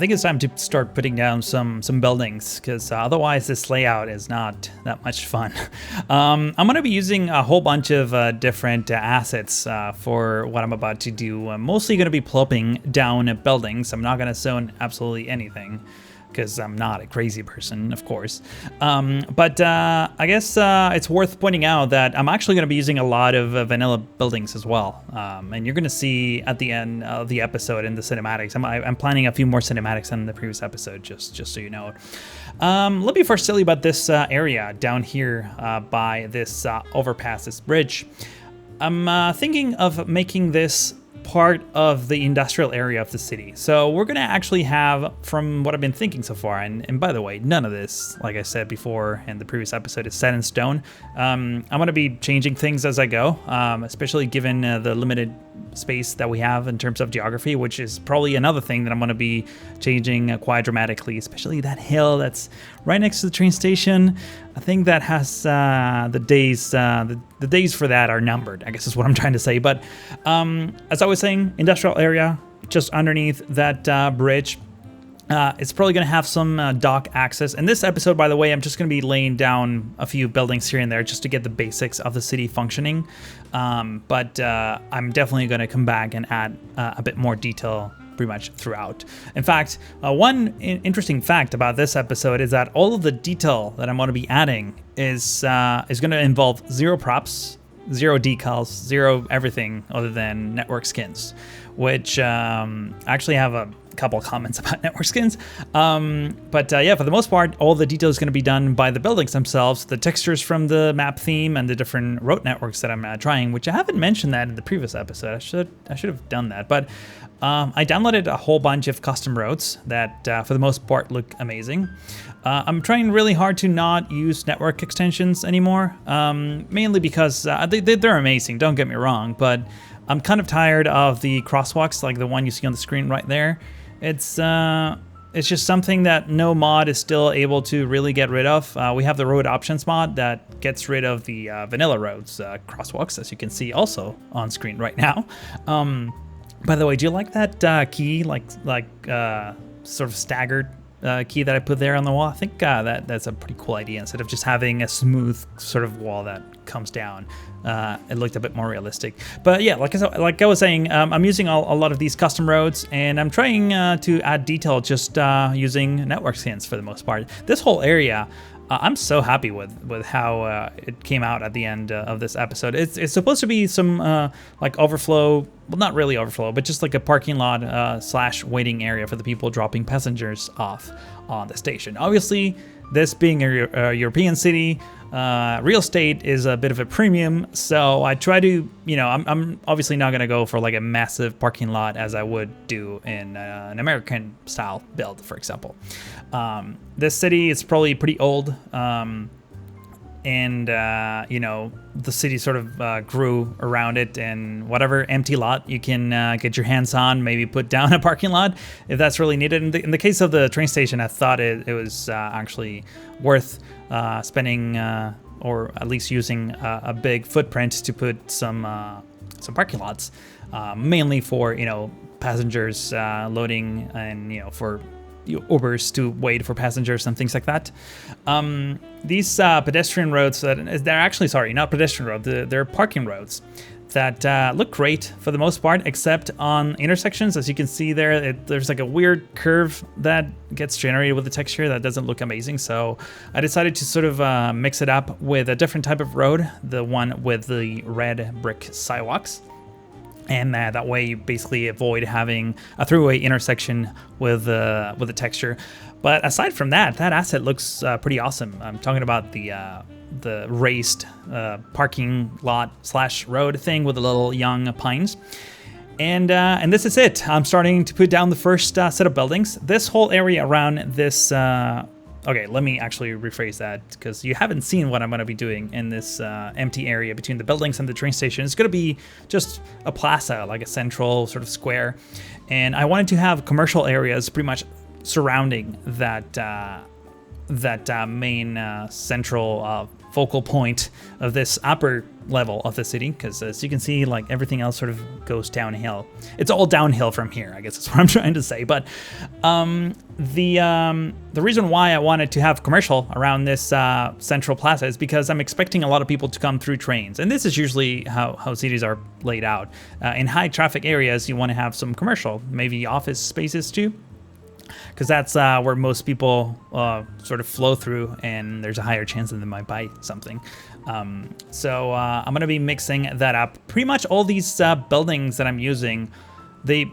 think it's time to start putting down some buildings, because otherwise this layout is not that much fun. I'm going to be using a whole bunch of different assets for what I'm about to do. I'm mostly going to be plopping down buildings. I'm not going to zone absolutely anything, because I'm not a crazy person, of course. But I guess it's worth pointing out that I'm actually going to be using a lot of vanilla buildings as well. And you're going to see at the end of the episode in the cinematics. I'm planning a few more cinematics than the previous episode, just so you know. Let me first tell you about this area down here by this overpass, this bridge. I'm thinking of making this part of the industrial area of the city. So we're going to actually have, from what I've been thinking so far, and by the way, none of this, like I said before in the previous episode, is set in stone. I'm going to be changing things as I go, especially given the limited space that we have in terms of geography, which is probably another thing that I'm going to be changing quite dramatically, especially that hill that's right next to the train station. I think that has the days for that are numbered, I guess is what I'm trying to say. But as I was saying, industrial area just underneath that bridge. It's probably going to have some dock access. In this episode, by the way, I'm just going to be laying down a few buildings here and there just to get the basics of the city functioning. But I'm definitely going to come back and add a bit more detail pretty much throughout. In fact, one interesting fact about this episode is that all of the detail that I'm going to be adding is going to involve zero props, zero decals, zero everything other than network skins, which I actually have a couple of comments about network skins. But yeah, for the most part, all the detail is going to be done by the buildings themselves, the textures from the map theme, and the different road networks that I'm trying, which I haven't mentioned that in the previous episode. I should have done that. But I downloaded a whole bunch of custom roads that for the most part look amazing. I'm trying really hard to not use network extensions anymore, mainly because they're amazing, don't get me wrong, but I'm kind of tired of the crosswalks, like the one you see on the screen right there. It's just something that no mod is still able to really get rid of. We have the road options mod that gets rid of the vanilla roads crosswalks, as you can see also on screen right now. By the way, do you like that key, like sort of staggered key that I put there on the wall? I think that's a pretty cool idea. Instead of just having a smooth sort of wall that comes down, it looked a bit more realistic. But yeah, like I was saying, I'm using a lot of these custom roads, and I'm trying to add detail just using network skins for the most part. This whole area, I'm so happy with how it came out at the end of this episode. It's supposed to be some like overflow, well, not really overflow, but just like a parking lot slash waiting area for the people dropping passengers off on the station. Obviously, this being a European city, real estate is a bit of a premium, so I try to, I'm obviously not going to go for like a massive parking lot as I would do in an American style build, for example. This city is probably pretty old, and the city sort of grew around it, and whatever empty lot you can get your hands on, maybe put down a parking lot if that's really needed. In the case of the train station, I thought it was actually worth spending or at least using a big footprint to put some parking lots, mainly for passengers loading, and for Ubers to wait for passengers and things like that. These pedestrian roads, they're actually, sorry, not pedestrian roads, they're parking roads that look great for the most part, except on intersections. As you can see there's like a weird curve that gets generated with the texture that doesn't look amazing. So I decided to sort of mix it up with a different type of road, the one with the red brick sidewalks. And that way you basically avoid having a throughway intersection with the texture. But aside from that asset looks pretty awesome. I'm talking about the raised parking lot slash road thing with the little young pines. And this is it. I'm starting to put down the first set of buildings. This whole area around this okay, let me actually rephrase that, because you haven't seen what I'm going to be doing in this empty area between the buildings and the train station. It's going to be just a plaza, like a central sort of square. And I wanted to have commercial areas pretty much surrounding that main central focal point of this upper level of the city, because as you can see, like everything else sort of goes downhill. It's all downhill from here, I guess that's what I'm trying to say. But the reason why I wanted to have commercial around this central plaza is because I'm expecting a lot of people to come through trains, and this is usually how cities are laid out. In high traffic areas, you want to have some commercial, maybe office spaces too, because that's where most people sort of flow through, and there's a higher chance that they might buy something. So I'm going to be mixing that up. Pretty much all these buildings that I'm using, the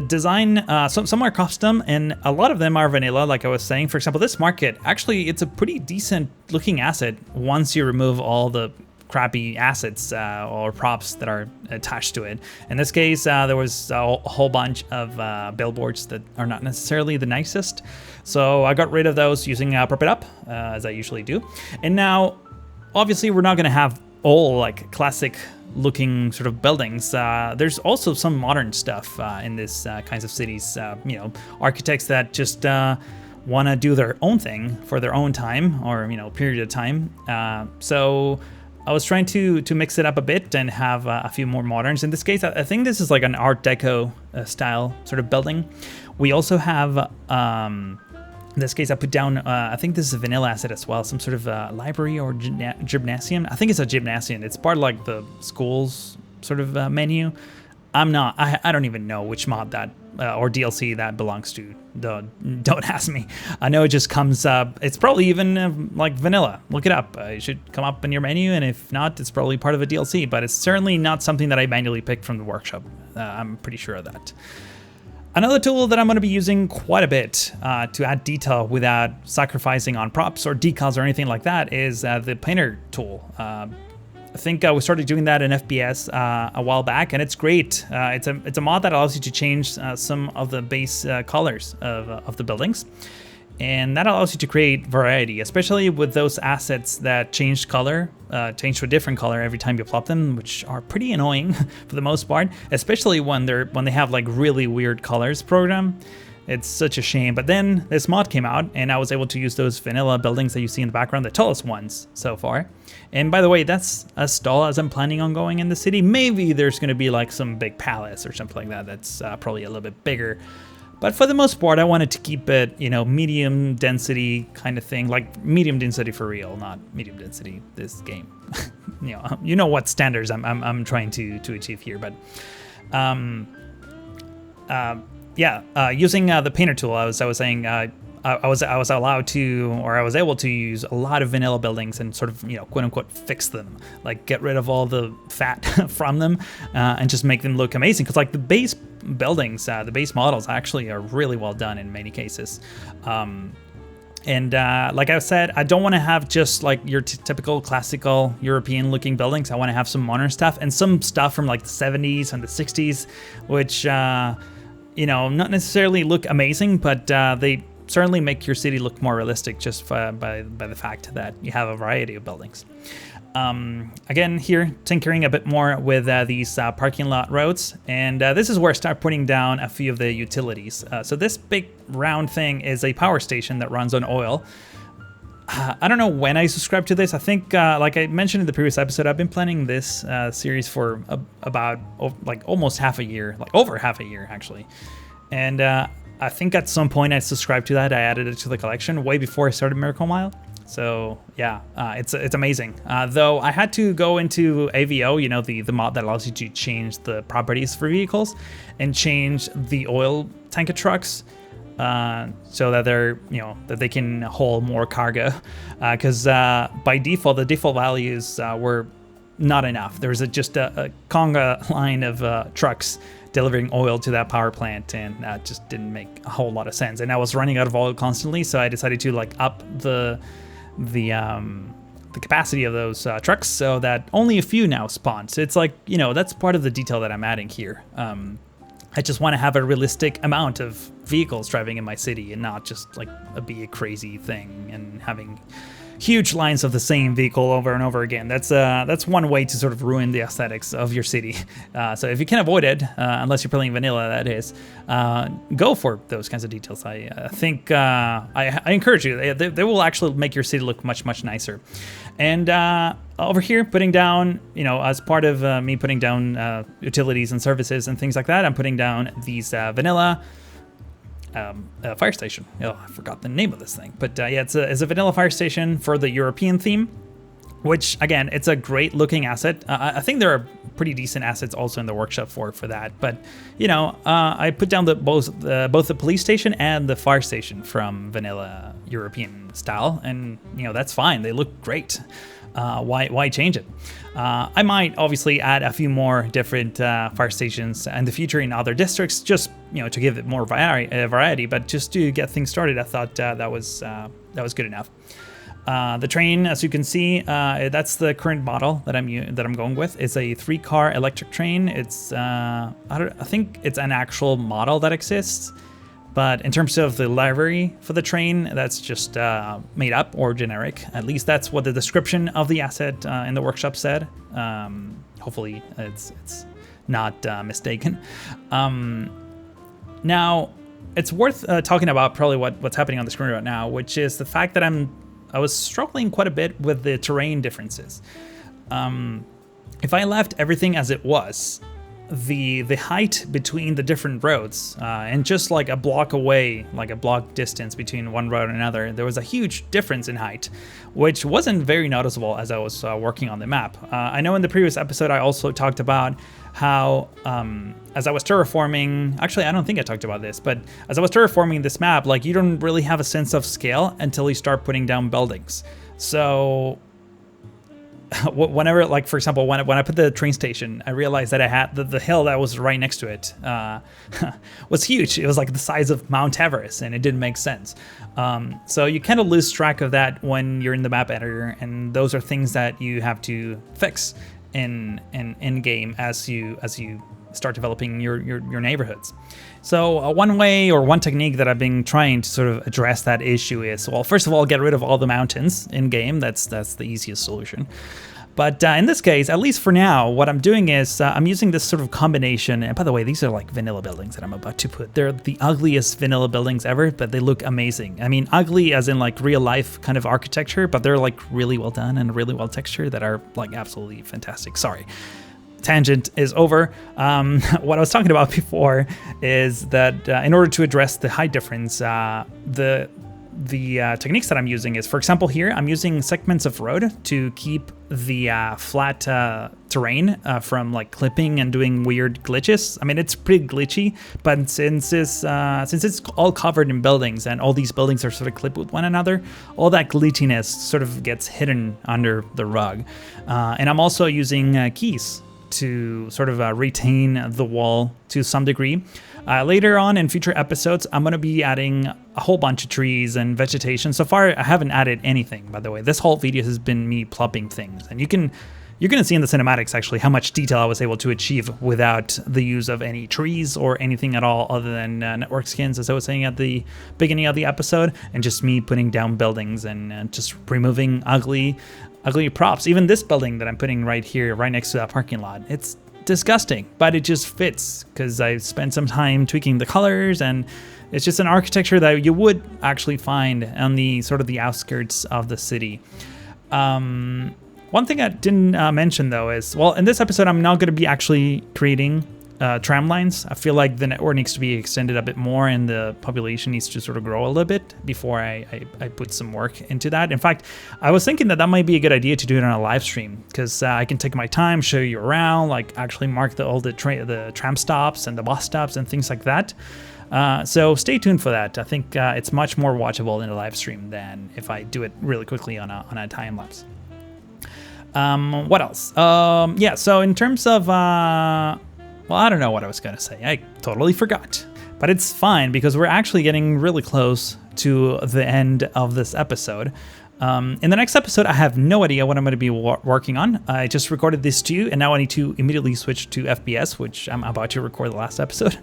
design, some are custom, and a lot of them are vanilla, like I was saying. For example, this market, actually, it's a pretty decent looking asset once you remove all the crappy assets or props that are attached to it. In this case, there was a whole bunch of billboards that are not necessarily the nicest, so I got rid of those using Prop It Up, as I usually do. And now, obviously, we're not going to have all like classic looking sort of buildings. There's also some modern stuff in this kinds of cities. You know, architects that just want to do their own thing for their own time, or period of time. So I was trying to mix it up a bit and have a few more moderns. In this case, I think this is like an Art Deco style sort of building. We also have, in this case, I put down, I think this is a vanilla asset as well, some sort of library or gymnasium. I think it's a gymnasium. It's part of like the school's sort of menu. I don't even know which mod that or DLC that belongs to. Don't ask me. I know it just comes up. It's probably even like vanilla. Look it up. It should come up in your menu, and if not, it's probably part of a DLC, but it's certainly not something that I manually picked from the workshop. I'm pretty sure of that. Another tool that I'm going to be using quite a bit to add detail without sacrificing on props or decals or anything like that is the painter tool. I think we started doing that in FPS a while back, and it's great. It's a mod that allows you to change some of the base colors of the buildings, and that allows you to create variety, especially with those assets that change color, change to a different color every time you plop them, which are pretty annoying for the most part, especially when they have like really weird colors programmed. It's such a shame. But then this mod came out, and I was able to use those vanilla buildings that you see in the background, the tallest ones so far. And by the way, that's as tall as I'm planning on going in the city. Maybe there's going to be like some big palace or something like that that's probably a little bit bigger. But for the most part, I wanted to keep it, medium density kind of thing, like medium density for real, not medium density this game. you know what standards I'm trying to achieve here, but using the painter tool, I was saying, I was allowed to, or I was able to use a lot of vanilla buildings and sort of, quote unquote, fix them, like get rid of all the fat from them and just make them look amazing. Because like the base buildings, the base models actually are really well done in many cases. And like I said, I don't want to have just like your typical classical European looking buildings. I want to have some modern stuff and some stuff from like the 70s and the 60s, which, not necessarily look amazing, but they certainly make your city look more realistic just by the fact that you have a variety of buildings. Again, here, tinkering a bit more with these parking lot roads, and this is where I start putting down a few of the utilities. So this big round thing is a power station that runs on oil. I don't know when I subscribed to this. I think, like I mentioned in the previous episode, I've been planning this series for about like almost half a year, like over half a year actually. And I think at some point I subscribed to that. I added it to the collection way before I started Miracle Mile. So yeah, it's amazing. Though I had to go into AVO, the mod that allows you to change the properties for vehicles and change the oil tank of trucks. So that they're, that they can hold more cargo, because by default, the default values were not enough. There was just a conga line of trucks delivering oil to that power plant, and that just didn't make a whole lot of sense. And I was running out of oil constantly, so I decided to like up the capacity of those trucks so that only a few now spawn. So it's like, that's part of the detail that I'm adding here. I just want to have a realistic amount of vehicles driving in my city and not just like be a crazy thing and having huge lines of the same vehicle over and over again. That's one way to sort of ruin the aesthetics of your city. So if you can avoid it, unless you're playing vanilla, that is, go for those kinds of details. I think I encourage you. They will actually make your city look much, much nicer. And over here, putting down, as part of me putting down utilities and services and things like that, I'm putting down these vanilla fire station. Oh, I forgot the name of this thing. But yeah, it's a vanilla fire station for the European theme, which, again, it's a great looking asset. I think there are pretty decent assets also in the workshop for that. But, I put down both the police station and the fire station from vanilla European style. And, that's fine. They look great. Why change it? I might obviously add a few more different fire stations in the future in other districts, just to give it more variety. But just to get things started, I thought that was good enough. The train, as you can see, that's the current model that I'm going with. It's a 3-car electric train. It's I think it's an actual model that exists. But in terms of the livery for the train, that's just made up or generic. At least that's what the description of the asset in the workshop said. Hopefully it's not mistaken. Now, it's worth talking about probably what's happening on the screen right now, which is the fact that I was struggling quite a bit with the terrain differences. If I left everything as it was, the height between the different roads and just like a block away, like a block distance between one road and another, there was a huge difference in height, which wasn't very noticeable as I was working on the map. I know in the previous episode I also talked about how as I was terraforming, actually I don't think I talked about this, but as I was terraforming this map, like, you don't really have a sense of scale until you start putting down buildings. So whenever, like, for example, when I put the train station, I realized that I had the hill that was right next to it was huge. It was like the size of Mount Everest, and it didn't make sense. So you kind of lose track of that when you're in the map editor, and those are things that you have to fix in game as you start developing your neighborhoods. So one way or one technique that I've been trying to sort of address that issue is, well, first of all, get rid of all the mountains in game. That's the easiest solution. But in this case, at least for now, what I'm doing is I'm using this sort of combination. And by the way, these are like vanilla buildings that I'm about to put. They're the ugliest vanilla buildings ever, but they look amazing. I mean, ugly as in like real life kind of architecture, but they're like really well done and really well textured that are like absolutely fantastic. Sorry. Tangent is over. What I was talking about before is that in order to address the height difference, the techniques that I'm using is, for example, here I'm using segments of road to keep the flat terrain from like clipping and doing weird glitches. I mean, it's pretty glitchy, but since it's all covered in buildings and all these buildings are sort of clipped with one another, all that glitchiness sort of gets hidden under the rug. And I'm also using keys to sort of retain the wall to some degree. Later on in future episodes, I'm going to be adding a whole bunch of trees and vegetation. So far, I haven't added anything, by the way. This whole video has been me plopping things. And you're going to see in the cinematics, actually, how much detail I was able to achieve without the use of any trees or anything at all other than network skins, as I was saying at the beginning of the episode, and just me putting down buildings and just removing ugly props. Even this building that I'm putting right here, right next to that parking lot, it's disgusting, but it just fits because I spent some time tweaking the colors, and it's just an architecture that you would actually find on the sort of the outskirts of the city. One thing I didn't mention though is, well, in this episode I'm not going to be actually creating tram lines. I feel like the network needs to be extended a bit more and the population needs to sort of grow a little bit before I put some work into that. In fact, I was thinking that might be a good idea to do it on a live stream, because I can take my time, show you around, like actually mark all the tram stops and the bus stops and things like that. So stay tuned for that. I think it's much more watchable in a live stream than if I do it really quickly on a time lapse. What else? Yeah, so in terms of well, I don't know what I was going to say. I totally forgot. But it's fine because we're actually getting really close to the end of this episode. In the next episode, I have no idea what I'm going to be working on. I just recorded this too, and now I need to immediately switch to FPS, which I'm about to record the last episode.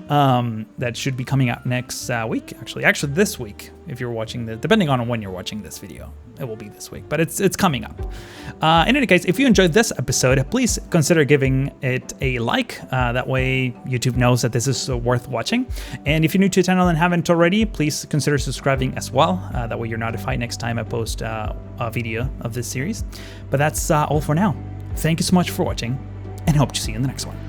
That should be coming out next week, actually this week, if you're watching this, depending on when you're watching this video. It will be this week, but it's coming up. In any case, if you enjoyed this episode, please consider giving it a like. That way YouTube knows that this is worth watching. And if you're new to the channel and haven't already, please consider subscribing as well. That way you're notified next time I post a video of this series. But that's all for now. Thank you so much for watching, and hope to see you in the next one.